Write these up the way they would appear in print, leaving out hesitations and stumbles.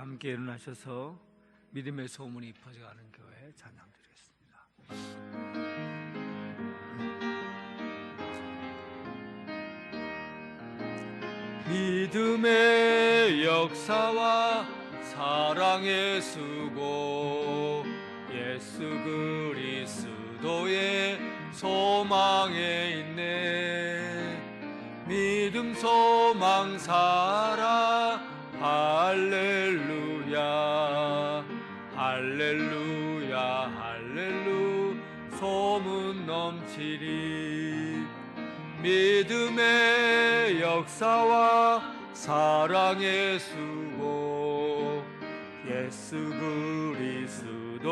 함께 일어나셔서 믿음의 소문이 퍼져가는 교회 찬양드리겠습니다. 믿음의 역사와 사랑의 수고, 예수 그리스도의 소망에 있네. 믿음 소망 사랑 할렐루야 할렐루야 할렐루 소문 넘치리. 믿음의 역사와 사랑의 수고, 예수 그리스도의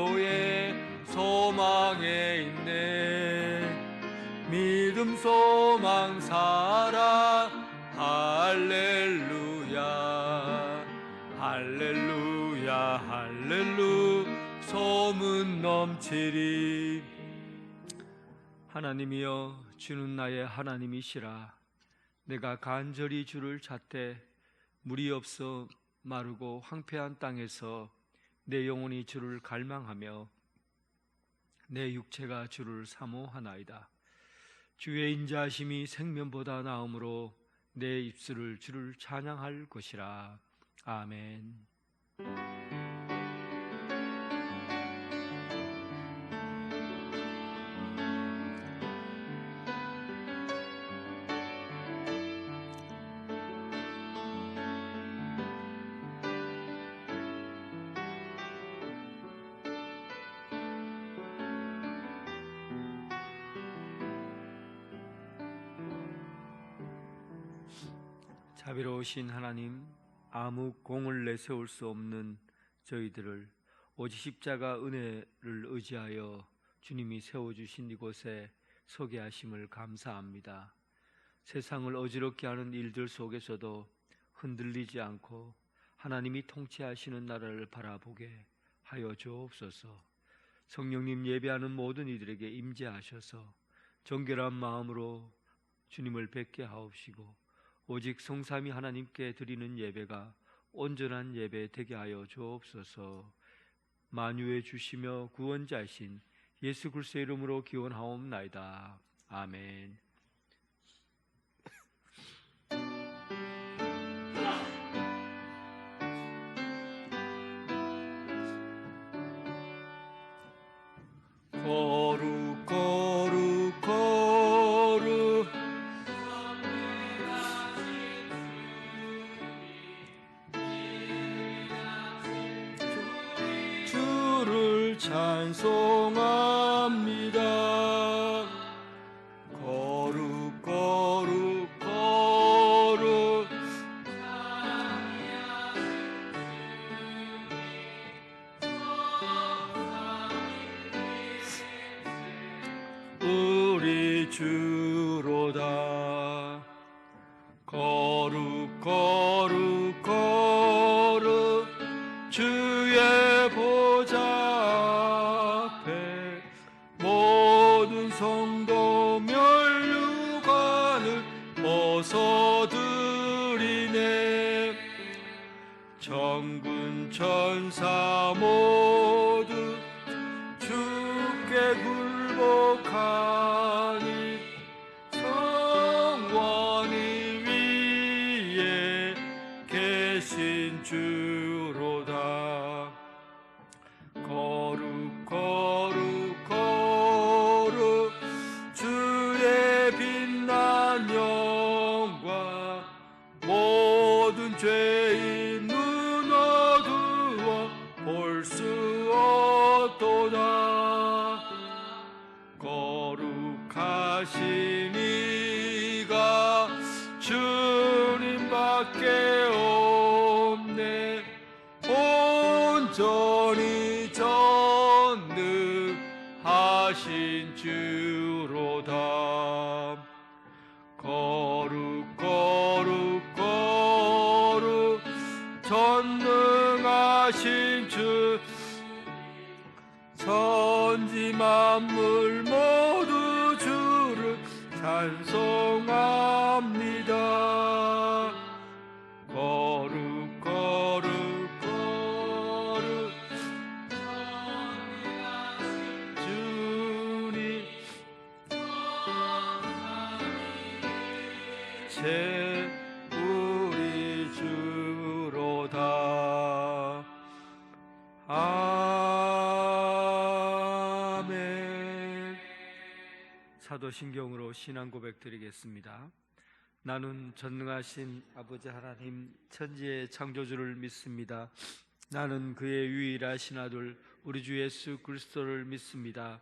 소망에 있네. 믿음 소망 사랑 할렐루야 할렐루야 할렐루 소문 넘치리. 하나님이여, 주는 나의 하나님이시라. 내가 간절히 주를 찾되 물이 없어 마르고 황폐한 땅에서 내 영혼이 주를 갈망하며 내 육체가 주를 사모하나이다. 주의 인자하심이 생명보다 나음으로 내 입술을 주를 찬양할 것이라. 아멘. 자비로우신 하나님, 아무 공을 내세울 수 없는 저희들을 오직 십자가 은혜를 의지하여 주님이 세워주신 이곳에 서게 하심을 감사합니다. 세상을 어지럽게 하는 일들 속에서도 흔들리지 않고 하나님이 통치하시는 나라를 바라보게 하여 주옵소서. 성령님 예배하는 모든 이들에게 임재하셔서 정결한 마음으로 주님을 뵙게 하옵시고 오직 성삼위 하나님께 드리는 예배가 온전한 예배 되게 하여 주옵소서. 만유해 주시며 구원자이신 예수 그리스도의 이름으로 기원하옵나이다. 아멘. 거룩 거룩 거룩 주를 찬송합니다. 거룩 거룩 거룩 우리 주로다. 거룩 거룩 거룩 주의 보좌 앞에 모든 성도 면류관을 벗어드리네. 천군 천사 모두 주께 굴복하니 성왕이 위에 계신 주로다. 거룩 거룩 거룩 주의 빛난 영광 모든 죄인 눈 어두워 볼 수 없도다. 거룩하신 이가 주님밖에 없네. 온전히 전능하신 주로다. 거룩 거룩 거룩 전능하신 주, 천지 만물 모두 주를 찬송합니다. 거룩 거룩 거룩 이제 우리 주로다. 아멘. 사도신경으로 신앙 고백 드리겠습니다. 나는 전능하신 아버지 하나님 천지의 창조주를 믿습니다. 나는 그의 유일하신 아들 우리 주 예수 그리스도를 믿습니다.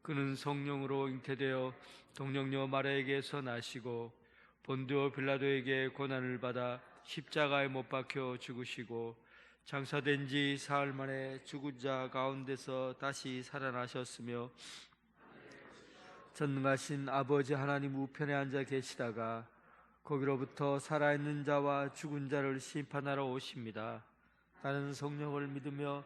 그는 성령으로 잉태되어 동정녀 마리아에게서 나시고 본디오 빌라도에게 고난을 받아 십자가에 못 박혀 죽으시고 장사된 지 사흘 만에 죽은 자 가운데서 다시 살아나셨으며 전능하신 아버지 하나님 우편에 앉아 계시다가 거기로부터 살아있는 자와 죽은 자를 심판하러 오십니다. 나는 성령을 믿으며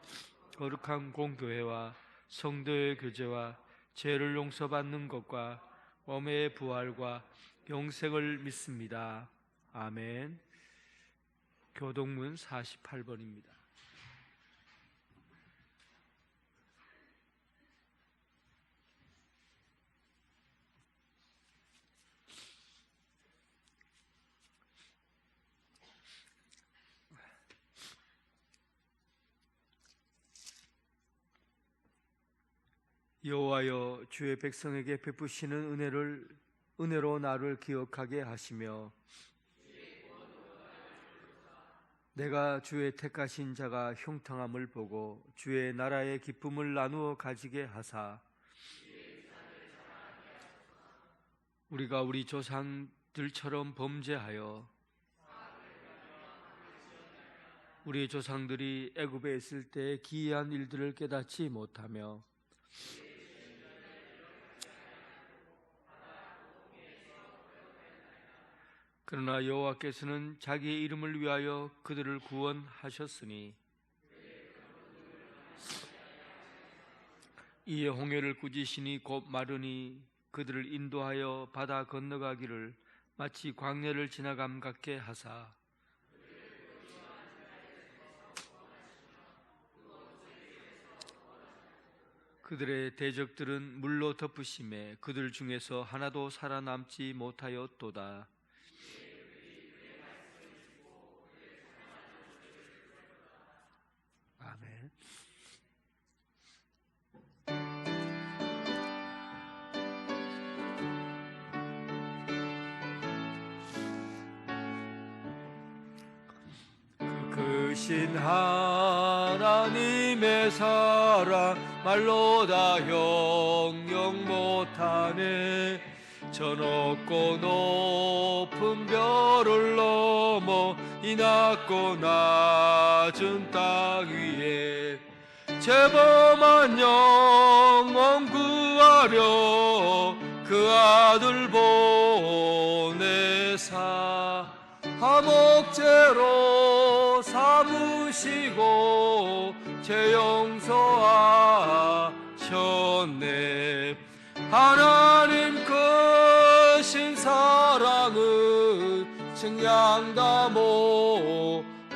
거룩한 공교회와 성도의 교제와 죄를 용서받는 것과 몸의 부활과 영생을 믿습니다. 아멘. 교동문 48번입니다. 여호와여, 주의 백성에게 베푸시는 은혜로 나를 기억하게 하시며 내가 주의 택하신 자가 형통함을 보고 주의 나라의 기쁨을 나누어 가지게 하사 우리가 우리 조상들처럼 범죄하여 우리 조상들이 애굽에 있을 때 기이한 일들을 깨닫지 못하며 그러나 여호와께서는 자기의 이름을 위하여 그들을 구원하셨으니 이에 홍해를 꾸짖으시니 곧 마르니 그들을 인도하여 바다 건너가기를 마치 광야를 지나감 같게 하사 그들의 대적들은 물로 덮으심에 그들 중에서 하나도 살아남지 못하였도다. 아멘. 크신 하나님의 사랑 말로 다 형용 못하네. 저 높고 높은 별을 넘어 이 낮고 낮은 땅 위에 죄범한 영혼 구하려 그 아들 보내사 화목제로 삼으시고 죄 용서하셨네. 하나님 크신 사랑은 증량다 못하네.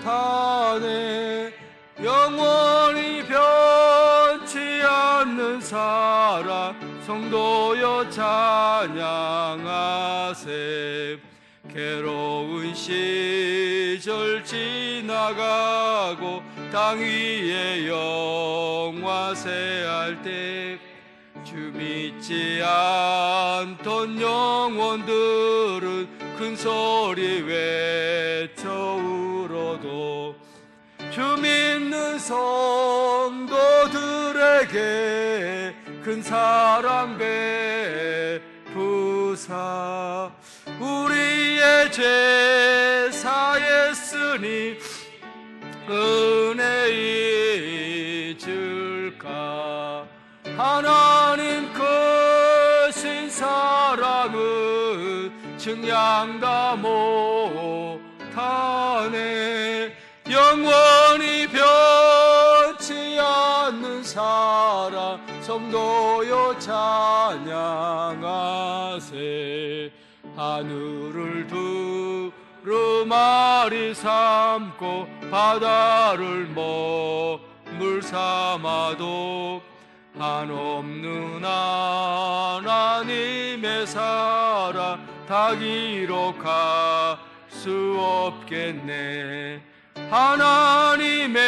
영원히 변치 않는 사랑 성도여 찬양하세. 괴로운 시절 지나가고 땅 위에 영화세할 때 주 믿지 않던 영혼들은 큰 소리 외쳐 울어도 주 믿는 성도들에게 큰 사랑 베푸사 우리의 죄 사했으니 은혜 잊을까. 하나님 크신 사랑은 증량다 못하네. 영원히 변치 않는 사랑 성도여 찬양하세. 하늘을 두루마리 삼고 바다를 먹물 삼아도 한없는 하나님의 사랑 다 기록할 수 없겠네. 하나님의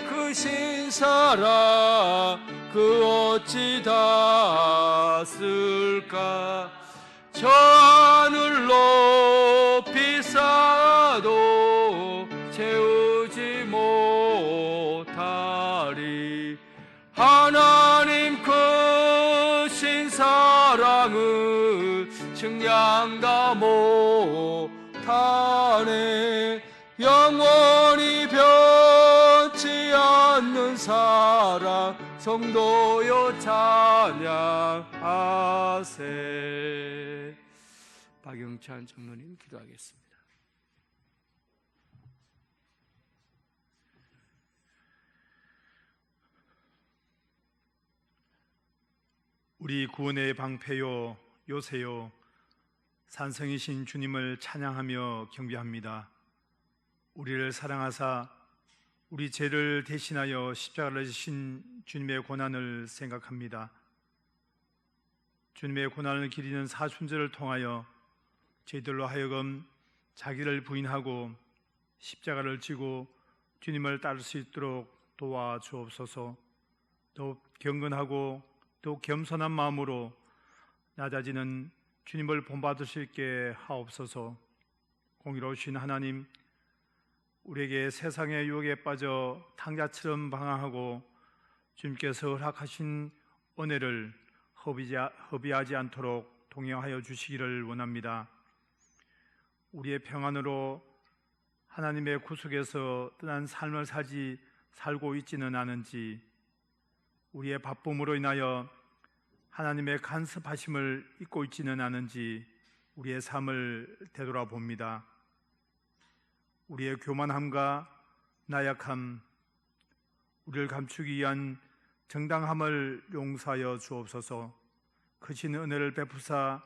크신 사랑 그 어찌 다 쓸까. 저 하늘 높이 쌓아도 채우지 못하리. 하나님 크신 사랑을 측량 다 못하네. 영원히 변치 않는 사랑 성도여 찬양하세. 박영찬 장로님 기도하겠습니다. 우리 구원의 방패요 요새요 산성이신 주님을 찬양하며 경배합니다. 우리를 사랑하사 우리 죄를 대신하여 십자가를 지신 주님의 고난을 생각합니다. 주님의 고난을 기리는 사순절을 통하여 저희들로 하여금 자기를 부인하고 십자가를 지고 주님을 따를 수 있도록 도와주옵소서. 더욱 경건하고 더욱 겸손한 마음으로 낮아지는 주님을 본받을 수 있게 하옵소서. 공의로우신 하나님, 우리에게 세상의 유혹에 빠져 탕자처럼 방황하고 주님께서 허락하신 은혜를 허비하지 않도록 동행하여 주시기를 원합니다. 우리의 평안으로 하나님의 구속에서 떠난 삶을 살고 있지는 않은지, 우리의 바쁨으로 인하여 하나님의 간섭하심을 잊고 있지는 않은지 우리의 삶을 되돌아봅니다. 우리의 교만함과 나약함, 우리를 감추기 위한 정당함을 용서하여 주옵소서. 크신 은혜를 베푸사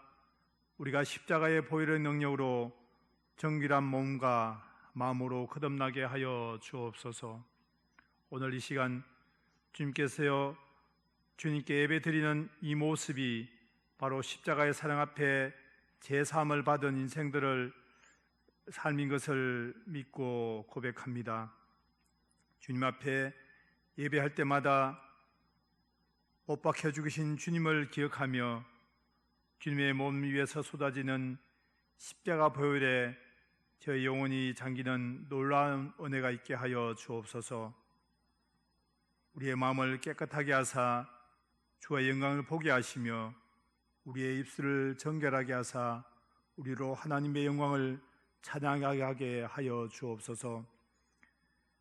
우리가 십자가의 보혈의 능력으로 정결한 몸과 마음으로 거듭나게 하여 주옵소서. 오늘 이 시간 주님께서 주님께 예배드리는 이 모습이 바로 십자가의 사랑 앞에 제사함을 받은 인생들을 삶인 것을 믿고 고백합니다. 주님 앞에 예배할 때마다 못 박혀 죽으신 주님을 기억하며 주님의 몸 위에서 쏟아지는 십자가 보혈에 저희 영혼이 잠기는 놀라운 은혜가 있게 하여 주옵소서. 우리의 마음을 깨끗하게 하사 주의 영광을 보게 하시며 우리의 입술을 정결하게 하사 우리로 하나님의 영광을 찬양하게 하여 주옵소서.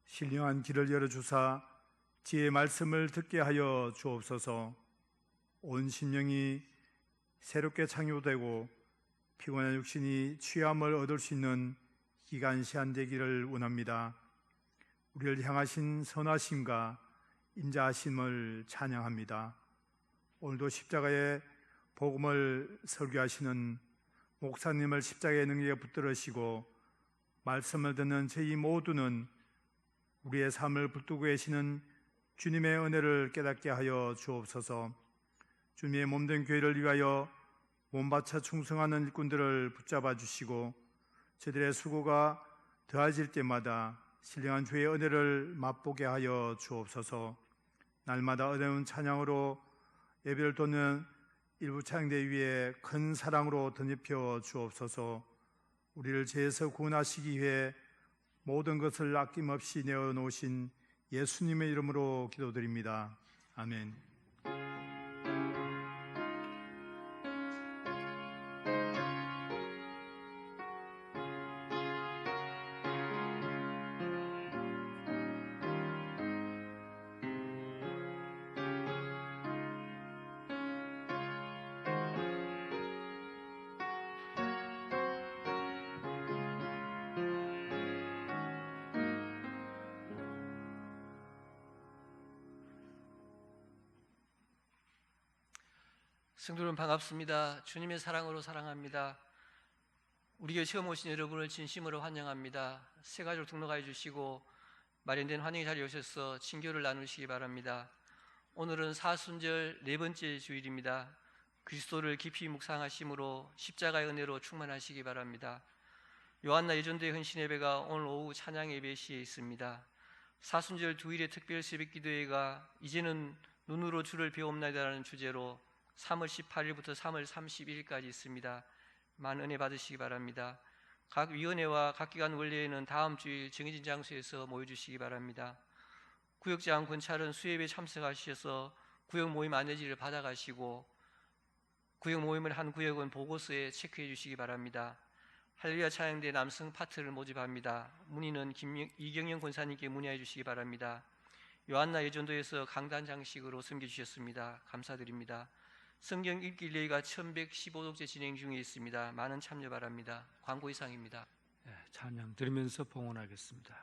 신령한 길을 열어주사 지혜의 말씀을 듣게 하여 주옵소서. 온 심령이 새롭게 창조되고 피곤한 육신이 취함을 얻을 수 있는 기간시한 되기를 원합니다. 우리를 향하신 선하심과 인자하심을 찬양합니다. 오늘도 십자가의 복음을 설교하시는 목사님을 십자가의 능력에 붙들으시고 말씀을 듣는 저희 모두는 우리의 삶을 붙들고 계시는 주님의 은혜를 깨닫게 하여 주옵소서. 주님의 몸된 교회를 위하여 몸바쳐 충성하는 일꾼들을 붙잡아 주시고 저들의 수고가 더해질 때마다 신령한 주의 은혜를 맛보게 하여 주옵소서. 날마다 어려운 찬양으로 예배를 돕는 일부 찬양대 위에 큰 사랑으로 덧입혀 주옵소서. 우리를 죄에서 구원하시기 위해 모든 것을 아낌없이 내어놓으신 예수님의 이름으로 기도드립니다. 아멘. 성도 여러분 반갑습니다. 주님의 사랑으로 사랑합니다. 우리 교회 처음 오신 여러분을 진심으로 환영합니다. 새 가족 등록해 주시고 마련된 환영의 자리에 오셔서 친교를 나누시기 바랍니다. 오늘은 사순절 네 번째 주일입니다. 그리스도를 깊이 묵상하심으로 십자가의 은혜로 충만하시기 바랍니다. 요한나 예전도의 헌신 예배가 오늘 오후 찬양 예배 시에 있습니다. 사순절 주일의 특별 새벽 기도회가 이제는 눈으로 주를 배옵나이다라는 주제로 3월 18일부터 3월 31일까지 있습니다. 많은 은혜 받으시기 바랍니다. 각 위원회와 각 기관 원래에는 다음 주일 정해진 장소에서 모여주시기 바랍니다. 구역장 권찰은 수예배에 참석하셔서 구역 모임 안내지를 받아가시고 구역 모임을 한 구역은 보고서에 체크해 주시기 바랍니다. 할렐루야 찬양대 남성 파트를 모집합니다. 문의는 이경영 권사님께 문의해 주시기 바랍니다. 요한나 예전도에서 강단 장식으로 섬겨주셨습니다. 감사드립니다. 성경 읽기 릴레이가 1115독째 진행 중에 있습니다. 많은 참여 바랍니다. 광고 이상입니다. 찬양 들으면서 봉헌하겠습니다.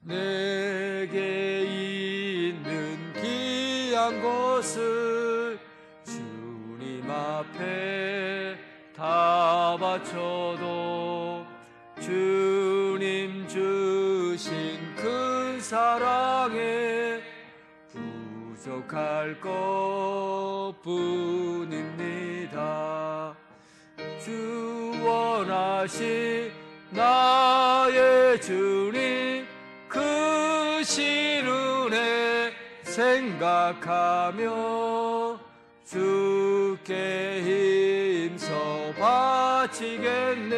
내게 있는 귀한 것을 주님 앞에 다 바쳐도 주님 주신 큰 사랑에 부족할 것뿐입니다. 주 원하신 나의 주님 크신 은혜 생각하며 주께 힘써 바치겠네.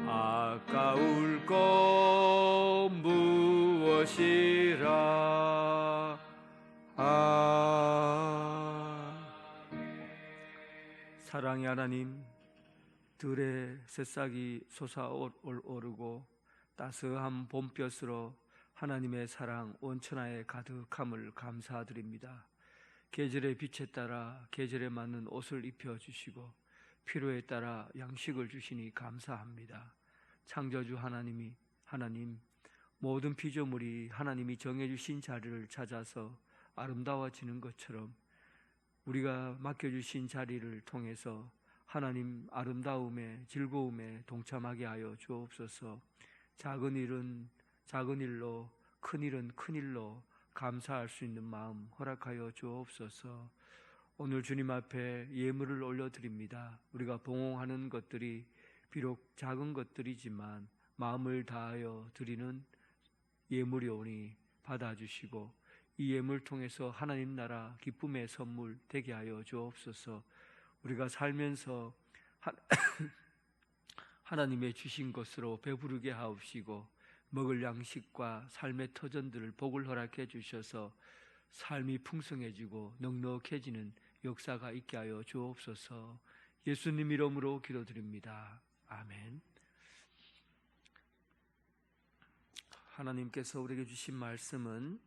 아까울 것 무엇이라. 사랑의 하나님, 들의 새싹이 솟아오르고 따스한 봄볕으로 하나님의 사랑 온천하에 가득함을 감사드립니다. 계절의 빛에 따라 계절에 맞는 옷을 입혀주시고 필요에 따라 양식을 주시니 감사합니다. 창조주 하나님, 모든 피조물이 하나님이 정해주신 자리를 찾아서 아름다워지는 것처럼 우리가 맡겨주신 자리를 통해서 하나님 아름다움에 즐거움에 동참하게 하여 주옵소서. 작은 일은 작은 일로, 큰 일은 큰 일로 감사할 수 있는 마음 허락하여 주옵소서. 오늘 주님 앞에 예물을 올려드립니다. 우리가 봉헌하는 것들이 비록 작은 것들이지만 마음을 다하여 드리는 예물이오니 받아주시고 이 예물 통해서 하나님 나라 기쁨의 선물 되게 하여 주옵소서. 우리가 살면서 하나님의 주신 것으로 배부르게 하옵시고 먹을 양식과 삶의 터전들을 복을 허락해 주셔서 삶이 풍성해지고 넉넉해지는 역사가 있게 하여 주옵소서. 예수님 이름으로 기도드립니다. 아멘. 하나님께서 우리에게 주신 말씀은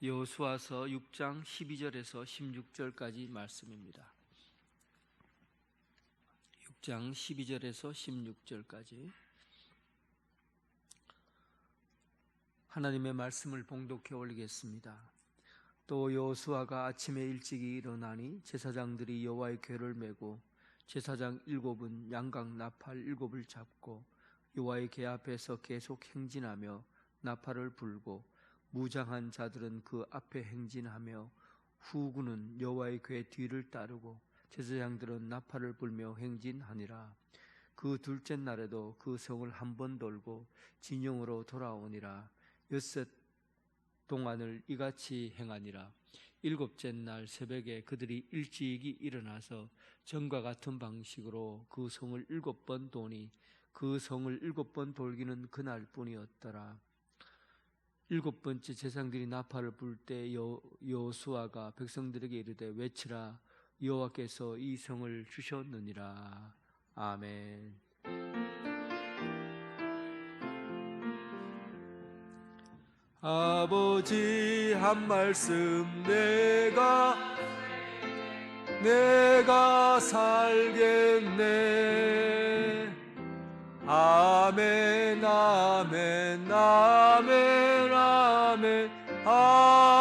여호수아서 6장 12절에서 16절까지 말씀입니다. 6장 12절에서 16절까지 하나님의 말씀을 봉독해 올리겠습니다. 또 여호수아가 아침에 일찍이 일어나니 제사장들이 여호와의 궤를 메고 제사장 7은 양각 나팔 7을 잡고 여호와의 궤 앞에서 계속 행진하며 나팔을 불고 무장한 자들은 그 앞에 행진하며 후군은 여호와의 궤 뒤를 따르고 제사장들은 나팔을 불며 행진하니라. 그 둘째 날에도 그 성을 한 번 돌고 진영으로 돌아오니라. 엿새 동안을 이같이 행하니라. 일곱째 날 새벽에 그들이 일찍이 일어나서 전과 같은 방식으로 그 성을 7번 도니 그 성을 7번 돌기는 그날뿐이었더라. 7번째 제사장들이 나팔을 불 때 여호수아가 백성들에게 이르되 외치라. 여호와께서 이 성을 주셨느니라. 아멘. 아버지 한 말씀 내가 살겠네. 아멘 아멘 아멘 아멘 아멘.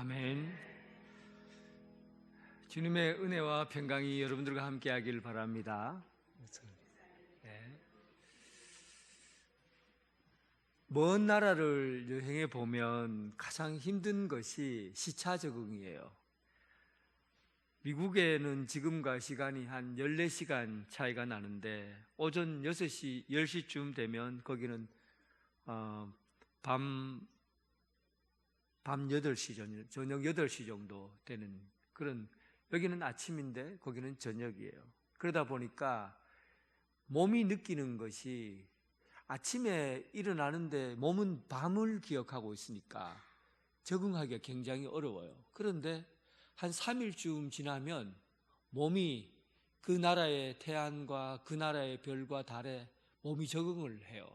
아멘. 주님의 은혜와 평강이 여러분들과 함께하길 바랍니다. 네. 먼 나라를 여행해 보면 가장 힘든 것이 시차 적응이에요. 미국에는 지금과 시간이 한 14시간 차이가 나는데 오전 6시, 10시쯤 되면 거기는 밤 8시, 저녁 8시 정도 되는 그런, 여기는 아침인데 거기는 저녁이에요. 그러다 보니까 몸이 느끼는 것이 아침에 일어나는데 몸은 밤을 기억하고 있으니까 적응하기가 굉장히 어려워요. 그런데 한 3일쯤 지나면 몸이 그 나라의 태양과 그 나라의 별과 달에 몸이 적응을 해요.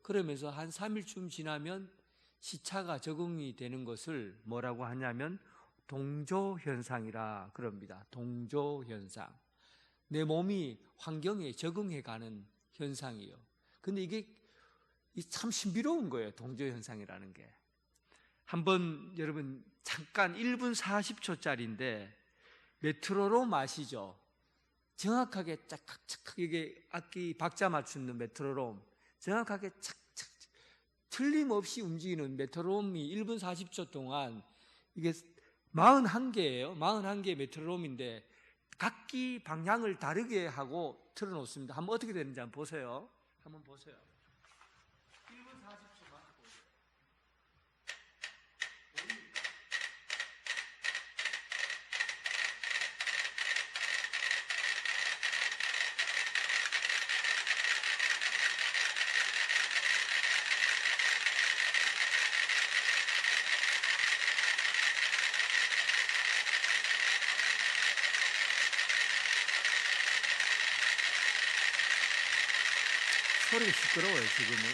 그러면서 한 3일쯤 지나면 시차가 적응이 되는 것을 뭐라고 하냐면 동조현상이라 그럽니다. 동조현상. 내 몸이 환경에 적응해가는 현상이에요. 근데 이게 참 신비로운 거예요. 동조현상이라는 게. 한번 여러분 잠깐 1분 40초짜리인데 메트로놈 아시죠? 정확하게 짝짝짝 이게 악기 박자 맞추는 메트로놈 정확하게 착착 틀림없이 움직이는 메트로놈이 1분 40초 동안 이게 41개예요. 41개의 메트로놈인데 각기 방향을 다르게 하고 틀어놓습니다. 한번 어떻게 되는지 한번 보세요. 한번 보세요. 1분 40초만 보세요. 소리가 시끄러워요, 지금은.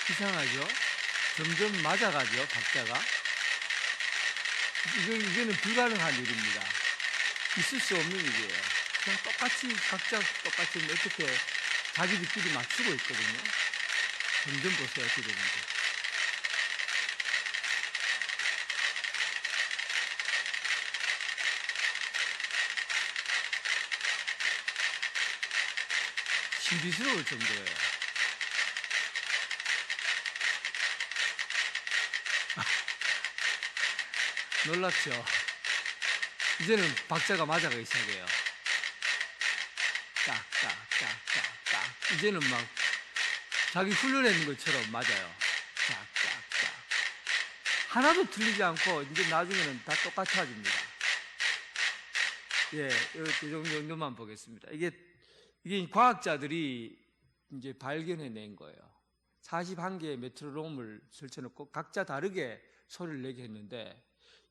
이상하죠? 점점 맞아가죠, 박자가. 이거는 불가능한 일입니다. 있을 수 없는 일이에요. 그냥 똑같이, 각자 똑같이 어떻게 자기들끼리 맞추고 있거든요. 점점 보세요, 어떻게 되는지. 신비스러울 정도예요. 놀랍죠? 이제는 박자가 맞아가기 시작해요. 딱, 딱, 딱, 딱, 딱. 이제는 막 자기 훈련했는 것처럼 맞아요. 딱, 딱, 딱. 하나도 틀리지 않고 이제 나중에는 다 똑같아집니다. 예, 이 정도만 보겠습니다. 이게 과학자들이 이제 발견해낸 거예요. 41개의 메트로놈을 설치해놓고 각자 다르게 소리를 내게 했는데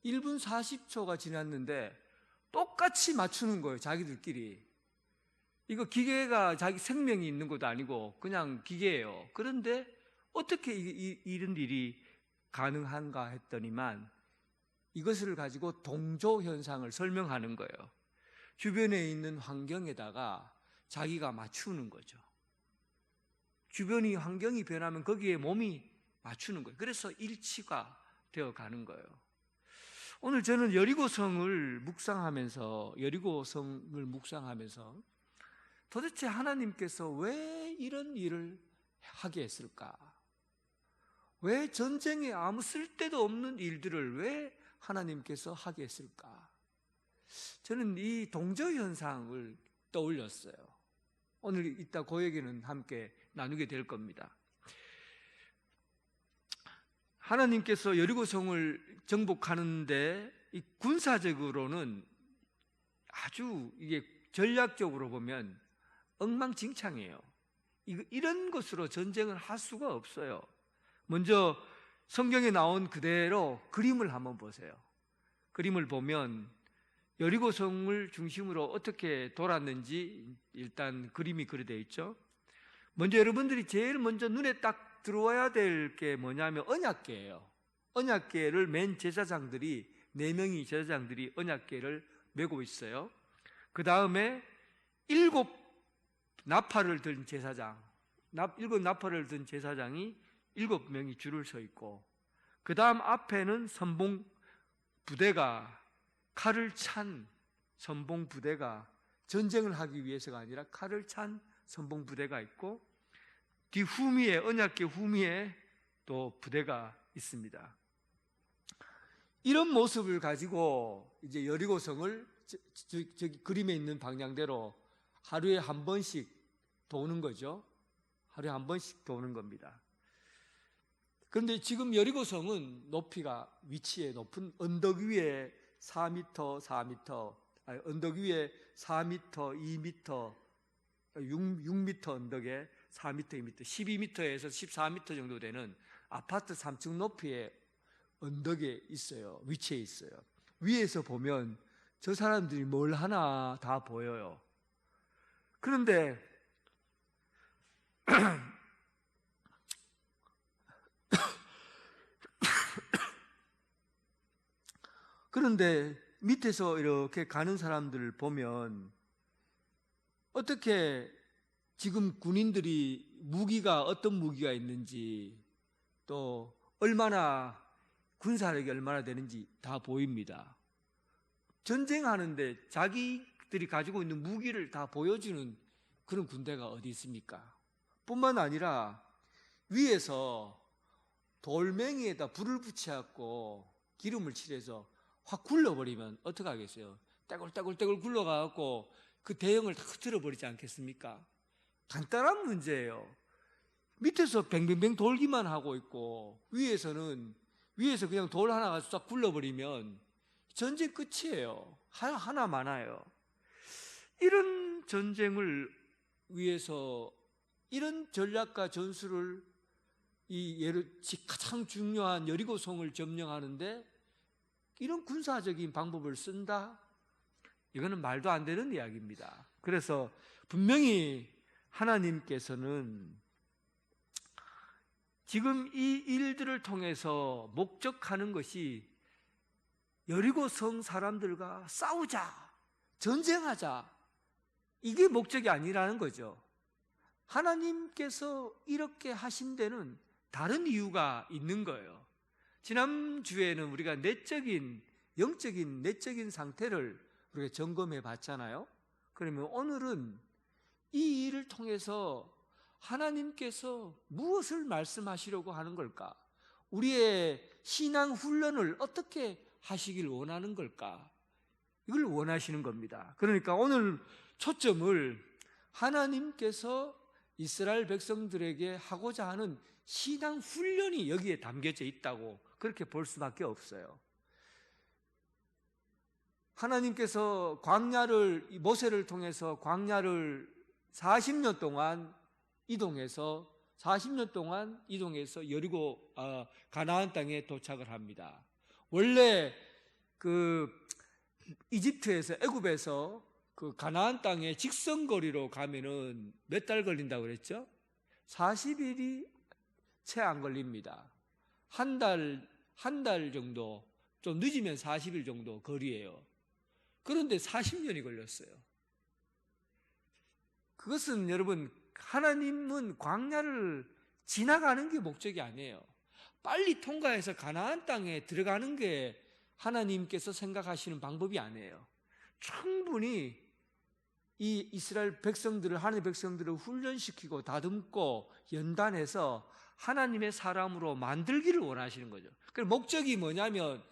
1분 40초가 지났는데 똑같이 맞추는 거예요, 자기들끼리. 이거 기계가 자기 생명이 있는 것도 아니고 그냥 기계예요. 그런데 어떻게 이런 일이 가능한가 했더니만 이것을 가지고 동조현상을 설명하는 거예요. 주변에 있는 환경에다가 자기가 맞추는 거죠. 주변이 환경이 변하면 거기에 몸이 맞추는 거예요. 그래서 일치가 되어 가는 거예요. 오늘 저는 여리고성을 묵상하면서 도대체 하나님께서 왜 이런 일을 하게 했을까? 왜 전쟁에 아무 쓸데도 없는 일들을 왜 하나님께서 하게 했을까? 저는 이 동조현상을 떠올렸어요. 오늘 이따 그 얘기는 함께 나누게 될 겁니다. 하나님께서 여리고성을 정복하는데 이 군사적으로는 아주 이게 전략적으로 보면 엉망진창이에요. 이런 것으로 전쟁을 할 수가 없어요. 먼저 성경에 나온 그대로 그림을 한번 보세요. 그림을 보면 여리고성을 중심으로 어떻게 돌았는지 일단 그림이 그려져 있죠. 먼저 여러분들이 제일 먼저 눈에 딱 들어와야 될 게 뭐냐면 언약궤예요. 언약궤를 맨 제사장들이 4명이 제사장들이 언약궤를 메고 있어요. 그 다음에 7 나팔을 든 제사장, 7 나팔을 든 제사장이 7명이 줄을 서 있고, 그 다음 앞에는 선봉 부대가, 칼을 찬 선봉 부대가, 전쟁을 하기 위해서가 아니라 칼을 찬 선봉 부대가 있고, 뒤 후미에, 언약궤 후미에 또 부대가 있습니다. 이런 모습을 가지고 이제 여리고성을 저기 그림에 있는 방향대로 하루에 한 번씩 도는 거죠. 하루에 한 번씩 도는 겁니다. 그런데 지금 여리고성은 높이가, 위치에 높은 언덕 위에 4m, 4m, 언덕 위에 4m, 2m, 6m 언덕에 4m, 2m, 12m에서 14m 정도 되는 아파트 3층 높이의 언덕에 있어요. 위치에 있어요. 위에서 보면 저 사람들이 뭘 하나 다 보여요. 그런데 그런데 밑에서 이렇게 가는 사람들을 보면 어떻게 지금 군인들이 무기가 어떤 무기가 있는지, 또 얼마나 군사력이 얼마나 되는지 다 보입니다. 전쟁하는데 자기들이 가지고 있는 무기를 다 보여주는 그런 군대가 어디 있습니까? 뿐만 아니라 위에서 돌멩이에다 불을 붙여갖고 기름을 칠해서 확 굴러버리면 어떡하겠어요? 떼굴떼굴떼굴 굴러가갖고 그 대형을 다 흐트러 버리지 않겠습니까? 간단한 문제예요. 밑에서 뱅뱅뱅 돌기만 하고 있고 위에서 그냥 돌 하나 가지고 싹 굴러버리면 전쟁 끝이에요. 하나 많아요. 이런 전쟁을 위해서 이런 전략과 전술을 가장 중요한 여리고성을 점령하는데 이런 군사적인 방법을 쓴다? 이거는 말도 안 되는 이야기입니다. 그래서 분명히 하나님께서는 지금 이 일들을 통해서 목적하는 것이 여리고성 사람들과 싸우자, 전쟁하자, 이게 목적이 아니라는 거죠. 하나님께서 이렇게 하신 데는 다른 이유가 있는 거예요. 지난주에는 우리가 영적인 내적인 상태를 우리가 점검해 봤잖아요. 그러면 오늘은 이 일을 통해서 하나님께서 무엇을 말씀하시려고 하는 걸까? 우리의 신앙 훈련을 어떻게 하시길 원하는 걸까? 이걸 원하시는 겁니다. 그러니까 오늘 초점을 하나님께서 이스라엘 백성들에게 하고자 하는 신앙 훈련이 여기에 담겨져 있다고 그렇게 볼 수밖에 없어요. 하나님께서 모세를 통해서 광야를 40년 동안 이동해서 여리고 가나안 땅에 도착을 합니다. 원래 이집트에서, 애굽에서 가나안 땅에 직선거리로 가면은 몇 달 걸린다고 그랬죠? 40일이 채 안 걸립니다. 한 달 정도, 좀 늦으면 40일 정도 거리예요. 그런데 40년이 걸렸어요. 그것은 여러분, 하나님은 광야를 지나가는 게 목적이 아니에요. 빨리 통과해서 가나안 땅에 들어가는 게 하나님께서 생각하시는 방법이 아니에요. 충분히 이 이스라엘 백성들을, 하나님의 백성들을 훈련시키고 다듬고 연단해서 하나님의 사람으로 만들기를 원하시는 거죠. 그래서 목적이 뭐냐면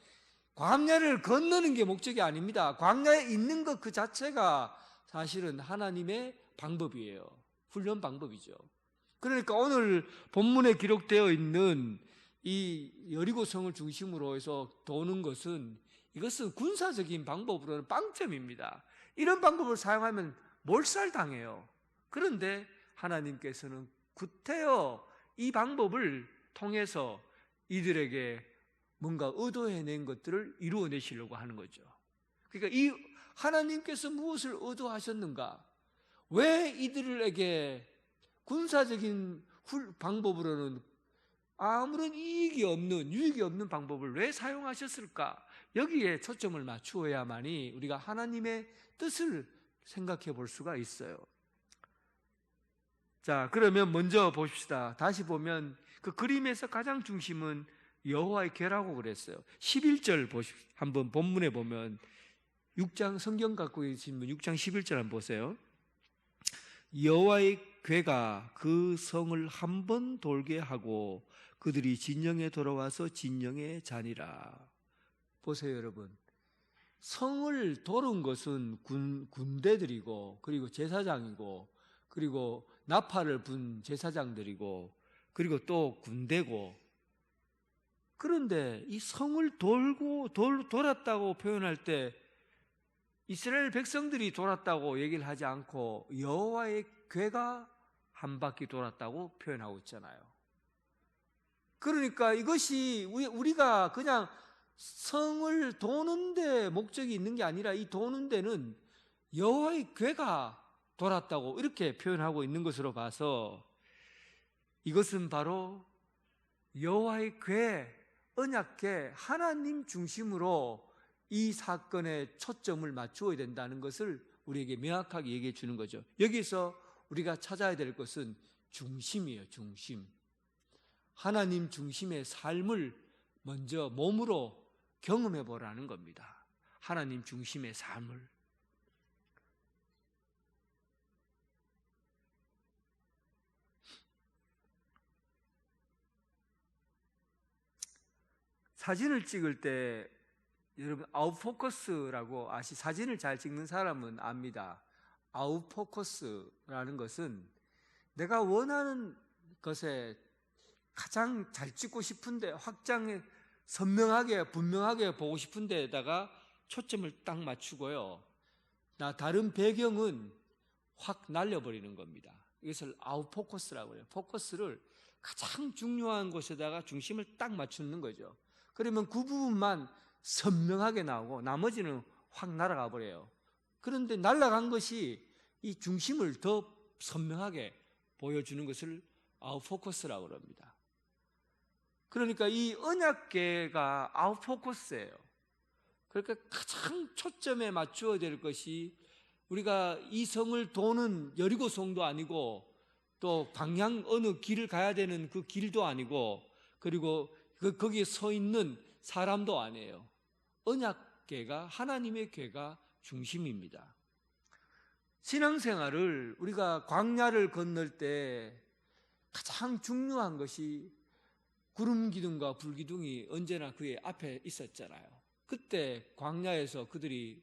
광야를 건너는 게 목적이 아닙니다. 광야에 있는 것 그 자체가 사실은 하나님의 방법이에요. 훈련 방법이죠. 그러니까 오늘 본문에 기록되어 있는 이 여리고성을 중심으로 해서 도는 것은, 이것은 군사적인 방법으로는 빵점입니다. 이런 방법을 사용하면 몰살당해요. 그런데 하나님께서는 구태여 이 방법을 통해서 이들에게 뭔가 의도해낸 것들을 이루어내시려고 하는 거죠. 그러니까 이 하나님께서 무엇을 의도하셨는가? 왜 이들에게 군사적인 방법으로는 아무런 유익이 없는 방법을 왜 사용하셨을까? 여기에 초점을 맞추어야만이 우리가 하나님의 뜻을 생각해 볼 수가 있어요. 자, 그러면 먼저 보십시다. 다시 보면 그 그림에서 가장 중심은 여호와의 궤라고 그랬어요. 11절 보십시오. 한번 본문에 보면 6장 성경 갖고 계신 분 6장 11절 한번 보세요. 여호와의 궤가 그 성을 한 번 돌게 하고 그들이 진영에 돌아와서 진영에 자니라. 보세요, 여러분. 성을 도는 것은 군대들이고 그리고 제사장이고 그리고 나팔을 분 제사장들이고 그리고 또 군대고, 그런데 이 성을 돌았다고 표현할 때 이스라엘 백성들이 돌았다고 얘기를 하지 않고 여호와의 궤가 한 바퀴 돌았다고 표현하고 있잖아요. 그러니까 이것이 우리가 그냥 성을 도는 데 목적이 있는 게 아니라 이 도는 데는 여호와의 궤가 돌았다고 이렇게 표현하고 있는 것으로 봐서 이것은 바로 여호와의 궤, 언약궤, 하나님 중심으로 이 사건에 초점을 맞추어야 된다는 것을 우리에게 명확하게 얘기해 주는 거죠. 여기서 우리가 찾아야 될 것은 중심이에요. 중심. 하나님 중심의 삶을 먼저 몸으로 경험해 보라는 겁니다. 하나님 중심의 삶을. 사진을 찍을 때 여러분 아웃포커스라고 사진을 잘 찍는 사람은 압니다. 아웃포커스라는 것은 내가 원하는 것에 가장 잘 찍고 싶은데 확장해 선명하게 분명하게 보고 싶은 데에다가 초점을 딱 맞추고요. 다른 배경은 확 날려버리는 겁니다. 이것을 아웃포커스라고 해요. 포커스를 가장 중요한 곳에다가 중심을 딱 맞추는 거죠. 그러면 그 부분만 선명하게 나오고 나머지는 확 날아가 버려요. 그런데 날아간 것이 이 중심을 더 선명하게 보여주는 것을 아웃포커스라고 합니다. 그러니까 이 언약궤가 아웃포커스예요. 그러니까 가장 초점에 맞추어야 될 것이 우리가 이 성을 도는 여리고성도 아니고 또 방향 어느 길을 가야 되는 그 길도 아니고 그리고 거기에 서 있는 사람도 아니에요. 언약궤가 하나님의 궤가 중심입니다. 신앙생활을 우리가 광야를 건널 때 가장 중요한 것이 구름 기둥과 불 기둥이 언제나 그의 앞에 있었잖아요. 그때 광야에서 그들이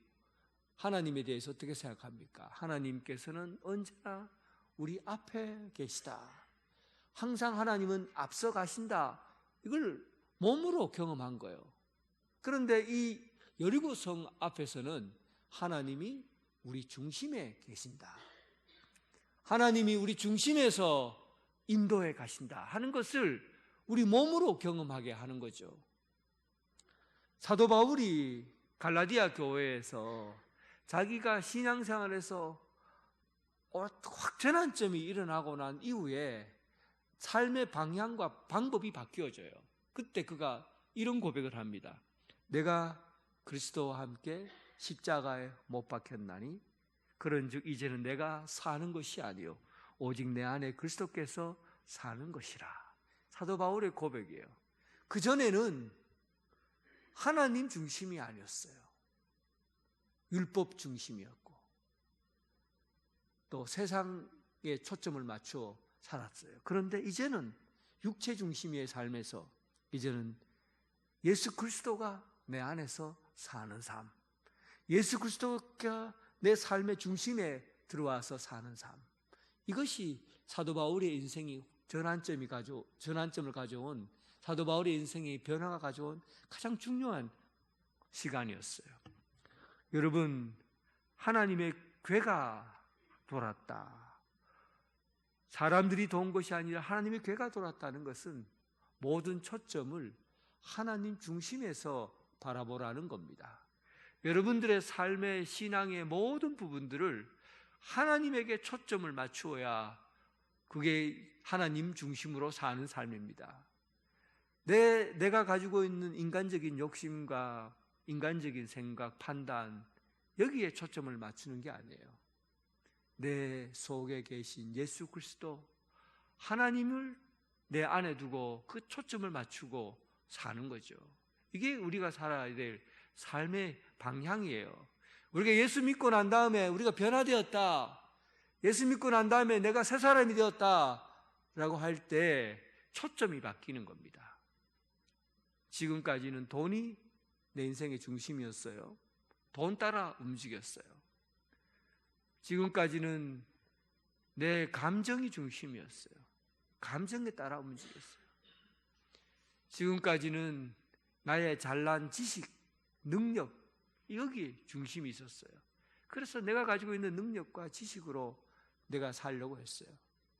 하나님에 대해서 어떻게 생각합니까? 하나님께서는 언제나 우리 앞에 계시다. 항상 하나님은 앞서 가신다. 이걸 몸으로 경험한 거예요. 그런데 이 여리고성 앞에서는 하나님이 우리 중심에 계신다. 하나님이 우리 중심에서 인도해 가신다 하는 것을 우리 몸으로 경험하게 하는 거죠. 사도 바울이 갈라디아 교회에서 자기가 신앙생활에서 확 전환점이 일어나고 난 이후에 삶의 방향과 방법이 바뀌어져요. 그때 그가 이런 고백을 합니다. 내가 그리스도와 함께 십자가에 못 박혔나니 그런즉 이제는 내가 사는 것이 아니요 오직 내 안에 그리스도께서 사는 것이라. 사도 바울의 고백이에요. 그전에는 하나님 중심이 아니었어요. 율법 중심이었고 또 세상에 초점을 맞추어 살았어요. 그런데 이제는 육체 중심의 삶에서 이제는 예수 그리스도가 내 안에서 사는 삶, 예수 그리스도가 내 삶의 중심에 들어와서 사는 삶, 이것이 사도 바울의 인생이 전환점을 가져온 사도 바울의 인생의 변화가 가져온 가장 중요한 시간이었어요. 여러분, 하나님의 궤가 돌았다. 사람들이 도운 것이 아니라 하나님의 궤가 돌았다는 것은 모든 초점을 하나님 중심에서 바라보라는 겁니다. 여러분들의 삶의 신앙의 모든 부분들을 하나님에게 초점을 맞추어야 그게 하나님 중심으로 사는 삶입니다. 내가 가지고 있는 인간적인 욕심과 인간적인 생각, 판단, 여기에 초점을 맞추는 게 아니에요. 내 속에 계신 예수 그리스도, 하나님을 내 안에 두고 그 초점을 맞추고 사는 거죠. 이게 우리가 살아야 될 삶의 방향이에요. 우리가 예수 믿고 난 다음에 우리가 변화되었다, 예수 믿고 난 다음에 내가 새 사람이 되었다 라고 할 때 초점이 바뀌는 겁니다. 지금까지는 돈이 내 인생의 중심이었어요. 돈 따라 움직였어요. 지금까지는 내 감정이 중심이었어요. 감정에 따라 움직였어요. 지금까지는 나의 잘난 지식, 능력, 여기 중심이 있었어요. 그래서 내가 가지고 있는 능력과 지식으로 내가 살려고 했어요.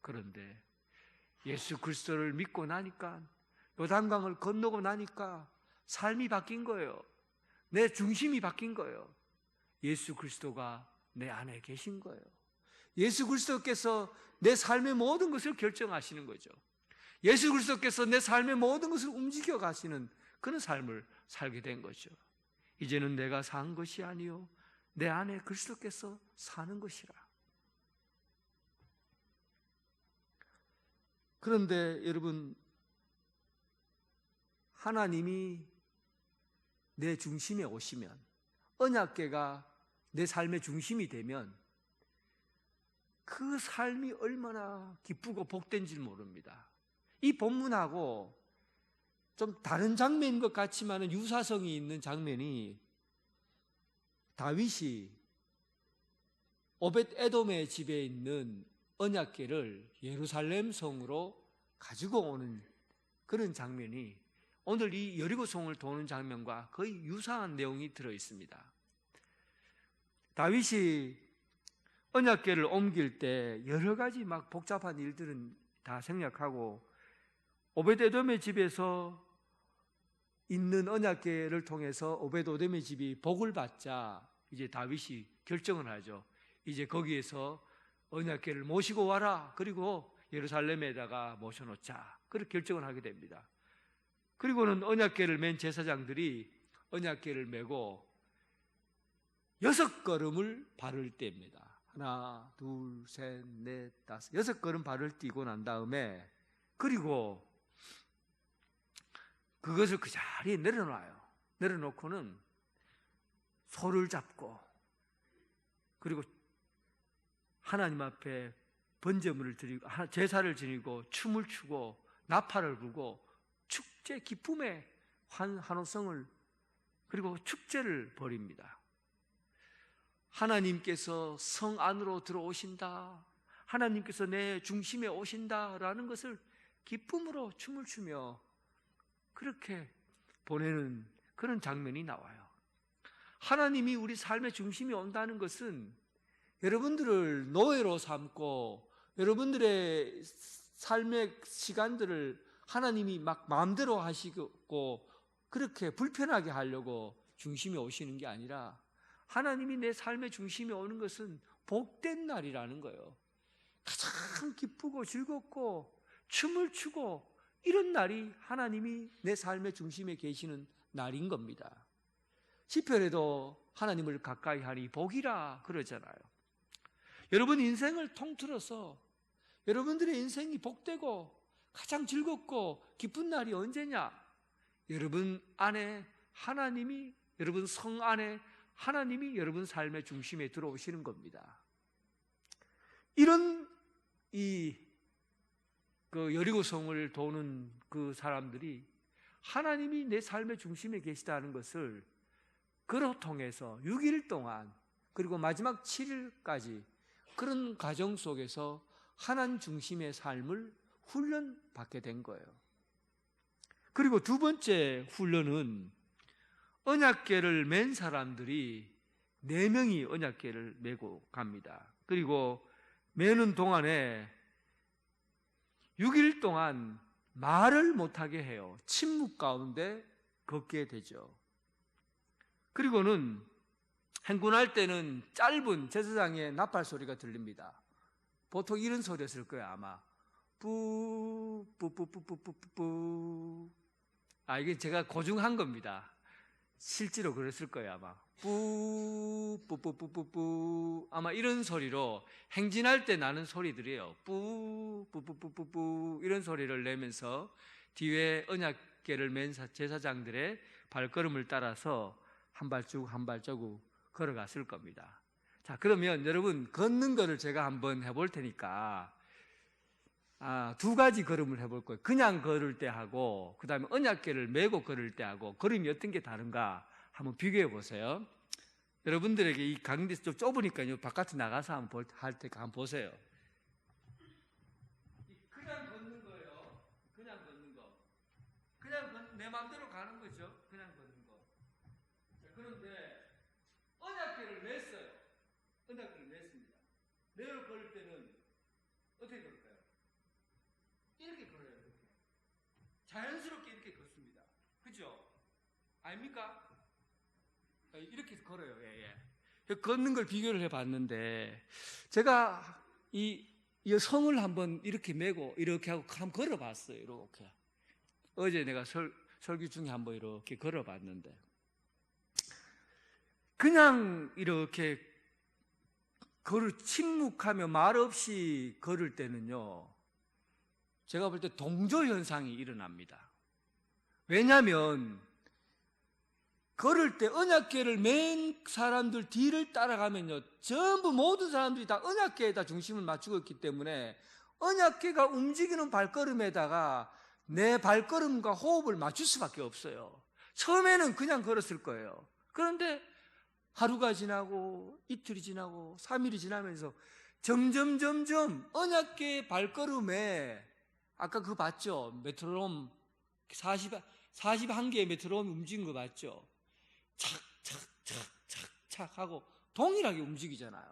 그런데 예수 그리스도를 믿고 나니까, 요단강을 건너고 나니까 삶이 바뀐 거예요. 내 중심이 바뀐 거예요. 예수 그리스도가 내 안에 계신 거예요. 예수 그리스도께서 내 삶의 모든 것을 결정하시는 거죠. 예수 그리스도께서 내 삶의 모든 것을 움직여 가시는 그런 삶을 살게 된 거죠. 이제는 내가 산 것이 아니요 내 안에 그리스도께서 사는 것이라. 그런데 여러분, 하나님이 내 중심에 오시면, 언약궤가 내 삶의 중심이 되면 그 삶이 얼마나 기쁘고 복된지를 모릅니다. 이 본문하고 좀 다른 장면인 것 같지만 유사성이 있는 장면이, 다윗이 오벳 에돔의 집에 있는 언약궤를 예루살렘 성으로 가지고 오는 그런 장면이 오늘 이 여리고 성을 도는 장면과 거의 유사한 내용이 들어 있습니다. 다윗이 언약궤를 옮길 때 여러 가지 막 복잡한 일들은 다 생략하고 오벳 에돔의 집에서 있는 언약궤를 통해서 오벳 에돔의 집이 복을 받자 이제 다윗이 결정을 하죠. 이제 거기에서 언약궤를 모시고 와라. 그리고 예루살렘에다가 모셔놓자. 그렇게 결정을 하게 됩니다. 그리고는 언약궤를 맨 제사장들이 언약궤를 메고 6걸음을 발을 뗍니다. 하나, 둘, 셋, 넷, 다섯, 6걸음 발을 띄고 난 다음에, 그리고 그것을 그 자리에 내려놔요. 내려놓고는 소를 잡고, 그리고 하나님 앞에 번제물을 드리고 제사를 지니고 춤을 추고 나팔을 불고 축제 기쁨의 환호성을, 그리고 축제를 벌입니다. 하나님께서 성 안으로 들어오신다, 하나님께서 내 중심에 오신다라는 것을 기쁨으로 춤을 추며 그렇게 보내는 그런 장면이 나와요. 하나님이 우리 삶의 중심이 온다는 것은 여러분들을 노예로 삼고 여러분들의 삶의 시간들을 하나님이 막 마음대로 하시고 그렇게 불편하게 하려고 중심에 오시는 게 아니라, 하나님이 내 삶의 중심에 오는 것은 복된 날이라는 거예요. 가장 기쁘고 즐겁고 춤을 추고 이런 날이 하나님이 내 삶의 중심에 계시는 날인 겁니다. 시편에도 하나님을 가까이 하니 복이라 그러잖아요. 여러분 인생을 통틀어서 여러분들의 인생이 복되고 가장 즐겁고 기쁜 날이 언제냐? 여러분 안에 하나님이, 여러분 성 안에 하나님이 여러분 삶의 중심에 들어오시는 겁니다. 이런 그 여리고성을 도는 그 사람들이 하나님이 내 삶의 중심에 계시다는 것을 그로 통해서 6일 동안, 그리고 마지막 7일까지 그런 과정 속에서 하나님 중심의 삶을 훈련받게 된 거예요. 그리고 두 번째 훈련은 언약궤를 맨 사람들이 4명이 언약궤를 메고 갑니다. 그리고 메는 동안에 6일 동안 말을 못하게 해요. 침묵 가운데 걷게 되죠. 그리고는 행군할 때는 짧은 제사장의 나팔 소리가 들립니다. 보통 이런 소리였을 거예요, 아마. 뿌뿌뿌뿌뿌뿌뿌. 이게 제가 고증한 겁니다. 실제로 그랬을 거예요, 아마. 뿌뿌뿌뿌뿌뿌. 아마 이런 소리로 행진할 때 나는 소리들이에요. 뿌뿌뿌뿌뿌뿌. 이런 소리를 내면서 뒤에 언약궤를 맨 제사장들의 발걸음을 따라서 한 발자국 한 발자국 걸어갔을 겁니다. 자, 그러면 여러분 걷는 거를 제가 한번 해볼 테니까 2가지 걸음을 해볼 거예요. 그냥 걸을 때 하고 그 다음에 언약궤를 메고 걸을 때 하고 걸음이 어떤 게 다른가 한번 비교해 보세요. 여러분들에게 이 강의에서 좀 좁으니까요, 바깥에 나가서 한번 할 테니까 한번 보세요. 그냥 걷는 거예요. 그냥 걷는 거. 내 마음대로 가는 거죠. 그냥 걷는 거. 자, 그런데 언약궤를 맸어요. 언약궤를 맸습니다. 내를 걸을 때는 어떻게 걸을까요? 이렇게 걸어요. 이렇게. 자연스럽게 이렇게 걷습니다. 그죠? 아닙니까? 이렇게 걸어요. 예. 걷는 걸 비교를 해봤는데 제가 이 성을 한번 이렇게 메고 이렇게 하고 한번 걸어봤어요. 이렇게. 어제 내가 설교 중에 한번 이렇게 걸어봤는데 그냥 이렇게 침묵하며 말 없이 걸을 때는요, 제가 볼 때 동조 현상이 일어납니다. 왜냐하면 걸을 때 언약궤를 맨 사람들 뒤를 따라가면요, 전부 모든 사람들이 다 언약궤에다 중심을 맞추고 있기 때문에 언약궤가 움직이는 발걸음에다가 내 발걸음과 호흡을 맞출 수밖에 없어요. 처음에는 그냥 걸었을 거예요. 그런데 하루가 지나고 이틀이 지나고 3일이 지나면서 점점 언약궤의 발걸음에 아까 그거 봤죠? 메트로놈 41개의 메트로놈 움직인 거 봤죠? 착 하고 동일하게 움직이잖아요.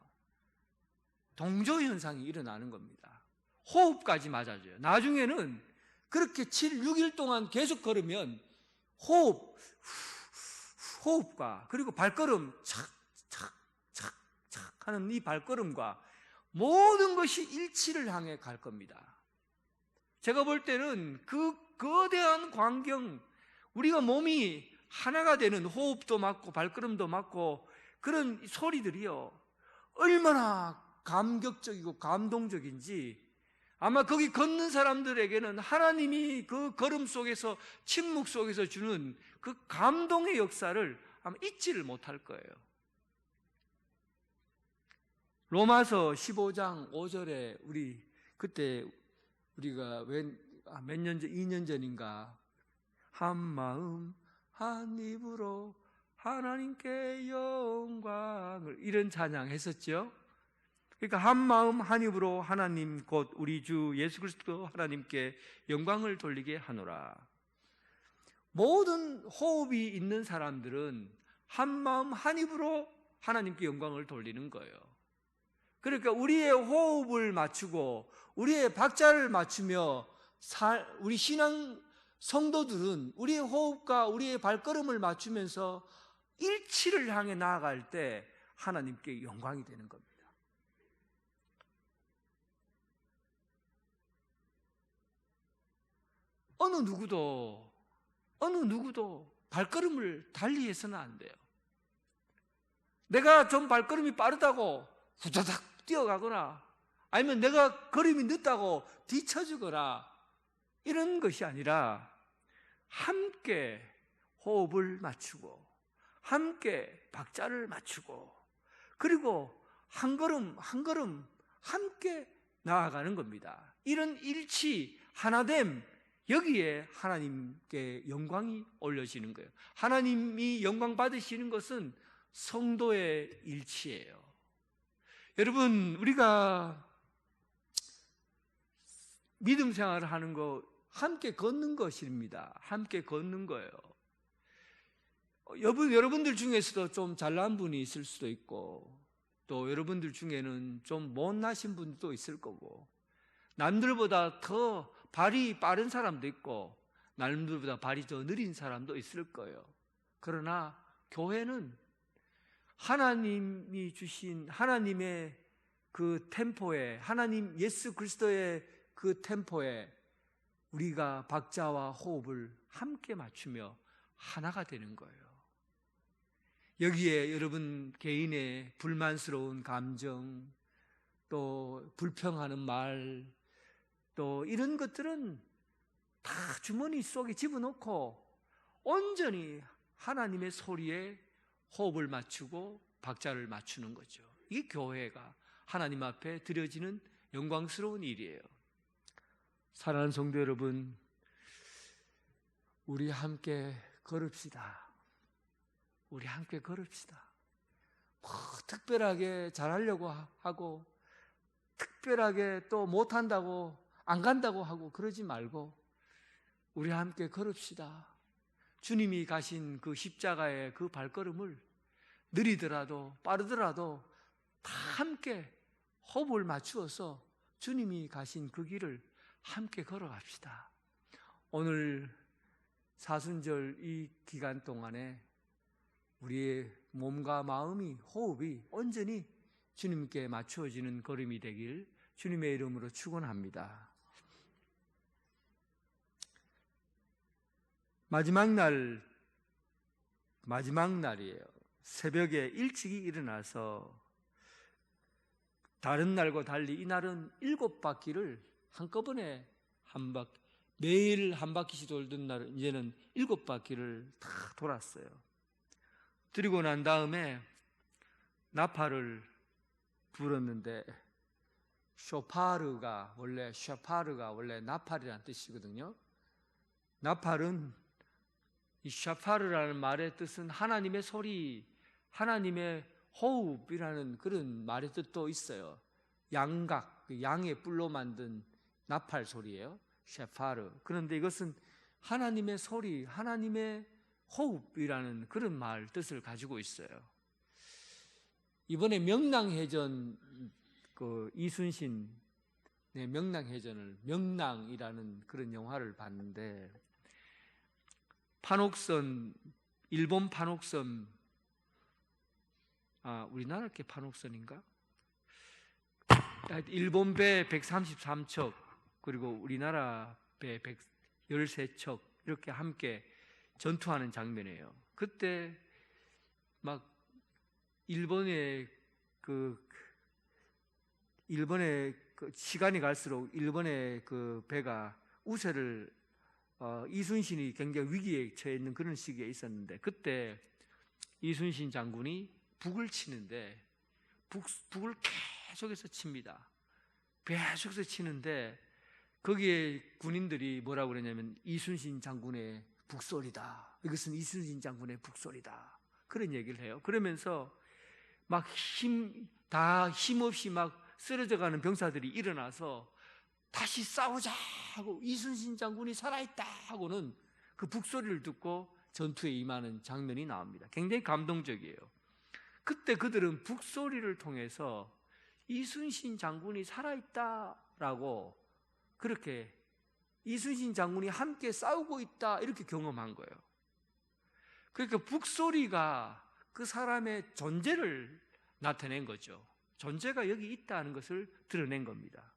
동조 현상이 일어나는 겁니다. 호흡까지 맞아줘요. 나중에는 그렇게 6일 동안 계속 걸으면 호흡과 그리고 발걸음 착 하는 이 발걸음과 모든 것이 일치를 향해 갈 겁니다. 제가 볼 때는 그 거대한 광경, 우리가 몸이 하나가 되는 호흡도 맞고 발걸음도 맞고 그런 소리들이요, 얼마나 감격적이고 감동적인지 아마 거기 걷는 사람들에게는 하나님이 그 걸음 속에서 침묵 속에서 주는 그 감동의 역사를 아마 잊지를 못할 거예요. 로마서 15장 5절에 그때 우리가 몇 년 전, 2년 전인가 한 마음 한 입으로 하나님께 영광을 이런 찬양 했었죠. 그러니까 한 마음 한 입으로 하나님 곧 우리 주 예수 그리스도 하나님께 영광을 돌리게 하노라. 모든 호흡이 있는 사람들은 한 마음 한 입으로 하나님께 영광을 돌리는 거예요. 그러니까 우리의 호흡을 맞추고 우리의 박자를 맞추며 우리 신앙 성도들은 우리의 호흡과 우리의 발걸음을 맞추면서 일치를 향해 나아갈 때 하나님께 영광이 되는 겁니다. 어느 누구도 발걸음을 달리해서는 안 돼요. 내가 좀 발걸음이 빠르다고 후다닥 뛰어가거나 아니면 내가 걸음이 늦다고 뒤처지거나 이런 것이 아니라 함께 호흡을 맞추고 함께 박자를 맞추고 그리고 한 걸음 한 걸음 함께 나아가는 겁니다. 이런 일치 하나됨, 여기에 하나님께 영광이 올려지는 거예요. 하나님이 영광 받으시는 것은 성도의 일치예요. 여러분, 우리가 믿음 생활을 하는 거 함께 걷는 것입니다. 함께 걷는 거예요. 여러분들 중에서도 좀 잘난 분이 있을 수도 있고, 또 여러분들 중에는 좀 못나신 분도 있을 거고, 남들보다 더 발이 빠른 사람도 있고, 남들보다 발이 더 느린 사람도 있을 거예요. 그러나 교회는 하나님이 주신 하나님의 그 템포에, 하나님 예수 그리스도의 그 템포에 우리가 박자와 호흡을 함께 맞추며 하나가 되는 거예요. 여기에 여러분 개인의 불만스러운 감정, 또 불평하는 말, 또 이런 것들은 다 주머니 속에 집어넣고 온전히 하나님의 소리에 호흡을 맞추고 박자를 맞추는 거죠. 이게 교회가 하나님 앞에 드려지는 영광스러운 일이에요. 사랑하는 성도 여러분, 우리 함께 걸읍시다. 우리 함께 걸읍시다. 뭐 특별하게 잘하려고 하고, 특별하게 또 못한다고 안 간다고 하고 그러지 말고 우리 함께 걸읍시다. 주님이 가신 그 십자가의 그 발걸음을 느리더라도 빠르더라도 다 함께 호흡을 맞추어서 주님이 가신 그 길을 함께 걸어갑시다. 오늘 사순절 이 기간 동안에 우리의 몸과 마음이, 호흡이 온전히 주님께 맞추어지는 걸음이 되길 주님의 이름으로 축원합니다. 마지막 날이에요. 새벽에 일찍이 일어나서 다른 날과 달리 이날은 7바퀴를 한꺼번에 매일 한 바퀴씩 돌던 날은 이제는 7바퀴를 다 돌았어요. 그리고 난 다음에 나팔을 불었는데, 샤파르가 원래 나팔이라는 뜻이거든요. 나팔은 이 샤파르라는 말의 뜻은 하나님의 소리, 하나님의 호흡이라는 그런 말의 뜻도 있어요. 양각, 양의 뿔로 만든 나팔 소리예요. 샤파르. 그런데 이것은 하나님의 소리, 하나님의 호흡이라는 그런 말 뜻을 가지고 있어요. 이번에 명랑해전 이순신의 명랑해전을, 명랑이라는 그런 영화를 봤는데, 판옥선, 일본 판옥선, 우리나라 게 판옥선인가? 일본 배 133척, 그리고 우리나라 배 113척, 이렇게 함께 전투하는 장면이에요. 그때 막 일본의 시간이 갈수록 일본의 그 배가 우세를, 이순신이 굉장히 위기에 처해 있는 그런 시기에 있었는데, 그때 이순신 장군이 북을 치는데, 북을 계속해서 칩니다. 계속해서 치는데, 거기에 군인들이 뭐라고 그러냐면 이순신 장군의 북소리다. 이것은 이순신 장군의 북소리다. 그런 얘기를 해요. 그러면서 막 힘없이 막 쓰러져가는 병사들이 일어나서 다시 싸우자 하고, 이순신 장군이 살아있다 하고는 그 북소리를 듣고 전투에 임하는 장면이 나옵니다. 굉장히 감동적이에요. 그때 그들은 북소리를 통해서 이순신 장군이 살아있다라고, 그렇게 이순신 장군이 함께 싸우고 있다, 이렇게 경험한 거예요. 그러니까 북소리가 그 사람의 존재를 나타낸 거죠. 존재가 여기 있다는 것을 드러낸 겁니다.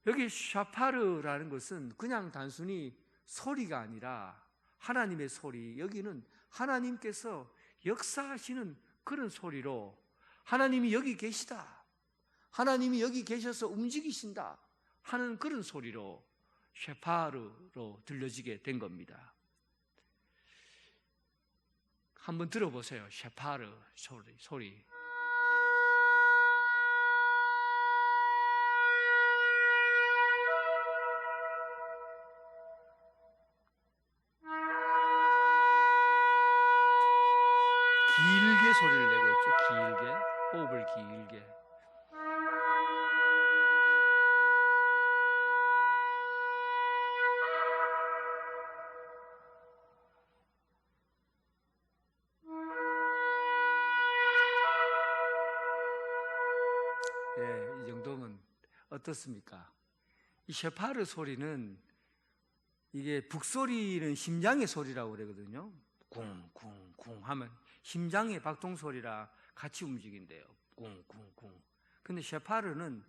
여기 샤파르라는 것은 그냥 단순히 소리가 아니라 하나님의 소리, 여기는 하나님께서 역사하시는 그런 소리로, 하나님이 여기 계시다, 하나님이 여기 계셔서 움직이신다 하는 그런 소리로 샤파르로 들려지게 된 겁니다. 한번 들어보세요. 샤파르 소리. 길게 소리를 내고 있죠. 길게, 호흡을 길게. 소동은 어떻습니까? 이 셰파르 소리는 이게 북소리는 심장의 소리라고 그러거든요. 쿵쿵쿵 하면 심장의 박동 소리라 같이 움직인대요. 쿵쿵쿵. 근데 셰파르는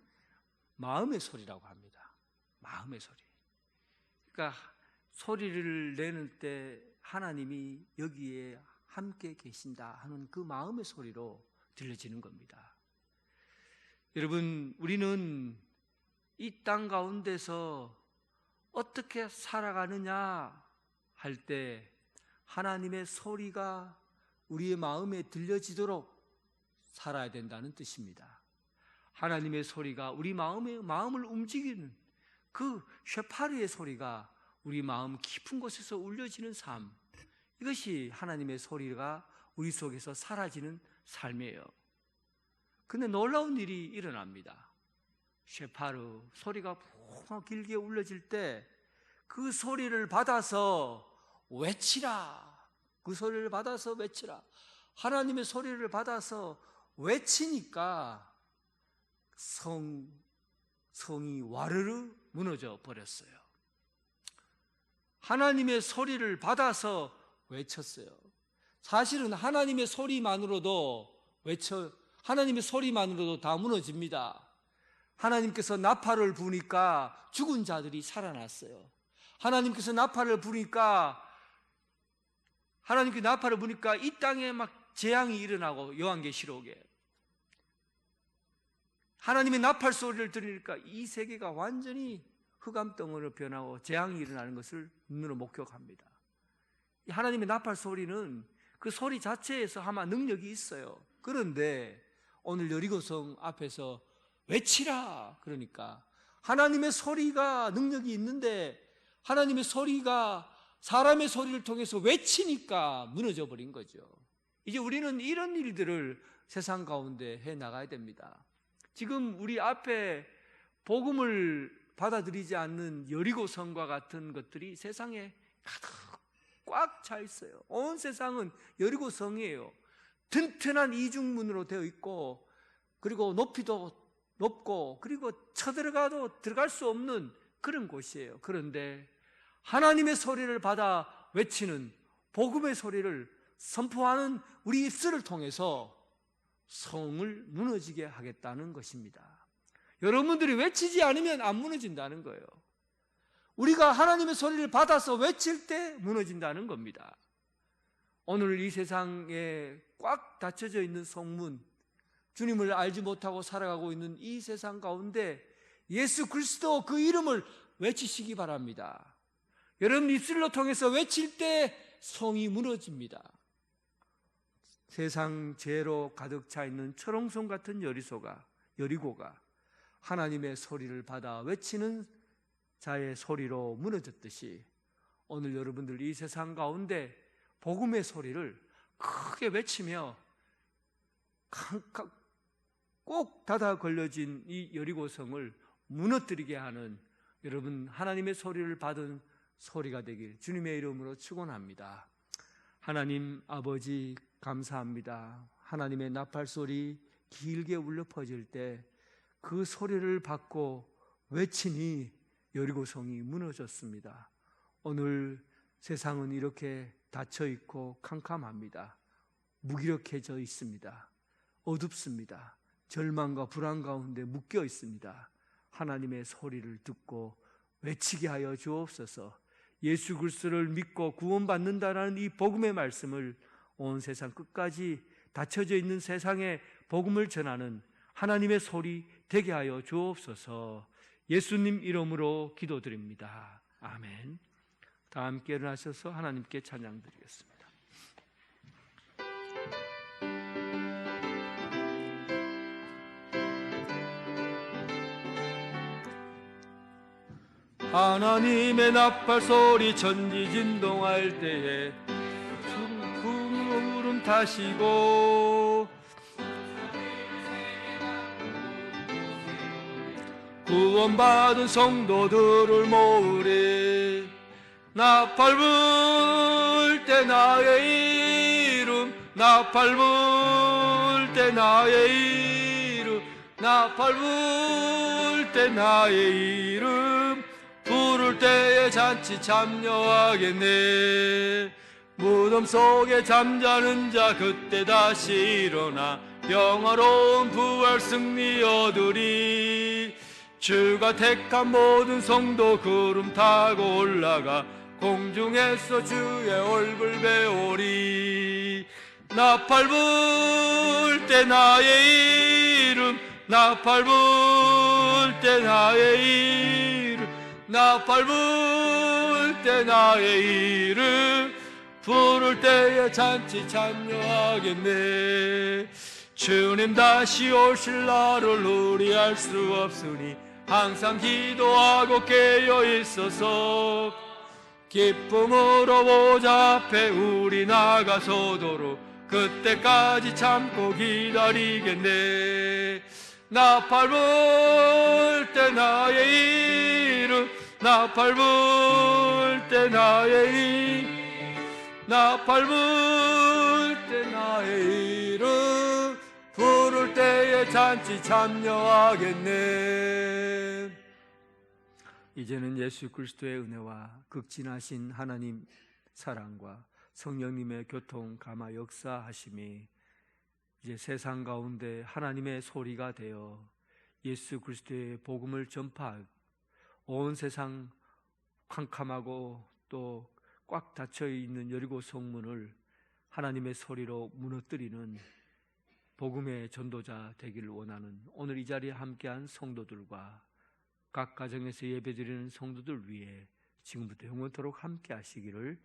마음의 소리라고 합니다. 마음의 소리. 그러니까 소리를 내는 때 하나님이 여기에 함께 계신다 하는 그 마음의 소리로 들려지는 겁니다. 여러분, 우리는 이 땅 가운데서 어떻게 살아가느냐 할 때 하나님의 소리가 우리의 마음에 들려지도록 살아야 된다는 뜻입니다. 하나님의 소리가 우리 마음을 움직이는 그 셰파르의 소리가 우리 마음 깊은 곳에서 울려지는 삶, 이것이 하나님의 소리가 우리 속에서 사라지는 삶이에요. 근데 놀라운 일이 일어납니다. 셰파르 소리가 푹 길게 울려질 때 그 소리를 받아서 외치라. 그 소리를 받아서 외치라. 하나님의 소리를 받아서 외치니까 성이 와르르 무너져 버렸어요. 하나님의 소리를 받아서 외쳤어요. 사실은 하나님의 소리만으로도 다 무너집니다. 하나님께서 나팔을 부니까 죽은 자들이 살아났어요. 하나님께서 나팔을 부니까 이 땅에 막 재앙이 일어나고, 요한계시록에 하나님의 나팔 소리를 들으니까 이 세계가 완전히 흑암덩어리로 변하고 재앙이 일어나는 것을 눈으로 목격합니다. 하나님의 나팔 소리는 그 소리 자체에서 아마 능력이 있어요. 그런데 오늘 여리고성 앞에서 외치라 그러니까 하나님의 소리가 능력이 있는데 하나님의 소리가 사람의 소리를 통해서 외치니까 무너져 버린 거죠. 이제 우리는 이런 일들을 세상 가운데 해 나가야 됩니다. 지금 우리 앞에 복음을 받아들이지 않는 여리고성과 같은 것들이 세상에 가득 꽉 차 있어요. 온 세상은 여리고성이에요. 튼튼한 이중문으로 되어 있고, 그리고 높이도 높고, 그리고 쳐들어가도 들어갈 수 없는 그런 곳이에요. 그런데 하나님의 소리를 받아 외치는 복음의 소리를 선포하는 우리 입술을 통해서 성을 무너지게 하겠다는 것입니다. 여러분들이 외치지 않으면 안 무너진다는 거예요. 우리가 하나님의 소리를 받아서 외칠 때 무너진다는 겁니다. 오늘 이 세상에 꽉 닫혀져 있는 성문, 주님을 알지 못하고 살아가고 있는 이 세상 가운데 예수 그리스도 그 이름을 외치시기 바랍니다. 여러분 입술로 통해서 외칠 때 성이 무너집니다. 세상 죄로 가득 차 있는 철옹성 같은 여리고가 하나님의 소리를 받아 외치는 자의 소리로 무너졌듯이 오늘 여러분들 이 세상 가운데 복음의 소리를 크게 외치며 꼭 닫아 걸려진 이 여리고성을 무너뜨리게 하는 여러분 하나님의 소리를 받은 소리가 되길 주님의 이름으로 축원합니다. 하나님 아버지 감사합니다. 하나님의 나팔 소리 길게 울려 퍼질 때 그 소리를 받고 외치니 여리고성이 무너졌습니다. 오늘 세상은 이렇게 닫혀 있고 캄캄합니다. 무기력해져 있습니다. 어둡습니다. 절망과 불안 가운데 묶여 있습니다. 하나님의 소리를 듣고 외치게 하여 주옵소서. 예수 그리스도를 믿고 구원받는다라는 이 복음의 말씀을 온 세상 끝까지 닫혀져 있는 세상에 복음을 전하는 하나님의 소리 되게 하여 주옵소서. 예수님 이름으로 기도드립니다. 아멘. 다 함께 일어나셔서 하나님께 찬양 드리겠습니다. 하나님의 나팔 소리 천지진동할 때에 구름 타시고 구원받은 성도들을 모으리. 나팔 불 때 나의 이름, 나팔 불 때 나의 이름, 나팔 불 때 나의 이름 부를 때에 잔치 참여하겠네. 무덤 속에 잠자는 자 그때 다시 일어나 영화로운 부활 승리 얻으리. 주가 택한 모든 성도 구름 타고 올라가 공중에서 주의 얼굴 배우리. 나팔 불 때 나의 이름 나팔 불 때 나의 이름 나팔 불 때 나의 이름 부를 때에 잔치 참여하겠네. 주님 다시 오실 날을 우리 알 수 없으니 항상 기도하고 깨어 있어서 기쁨으로 보좌 앞에 우리 나가서도록 그때까지 참고 기다리겠네. 나팔 불 때 나의 이름 나팔 불 때 나의 이름 나팔 불 때 나의 이름 부를 때에 잔치 참여하겠네. 이제는 예수 그리스도의 은혜와 극진하신 하나님 사랑과 성령님의 교통 감화 역사하심이 이제 세상 가운데 하나님의 소리가 되어 예수 그리스도의 복음을 전파하고 온 세상 캄캄하고 또 꽉 닫혀 있는 여리고 성문을 하나님의 소리로 무너뜨리는 복음의 전도자 되기를 원하는 오늘 이 자리에 함께한 성도들과 각 가정에서 예배드리는 성도들 위해 지금부터 영원토록 함께 하시기를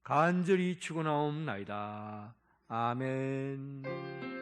간절히 축원하옵나이다. 아멘.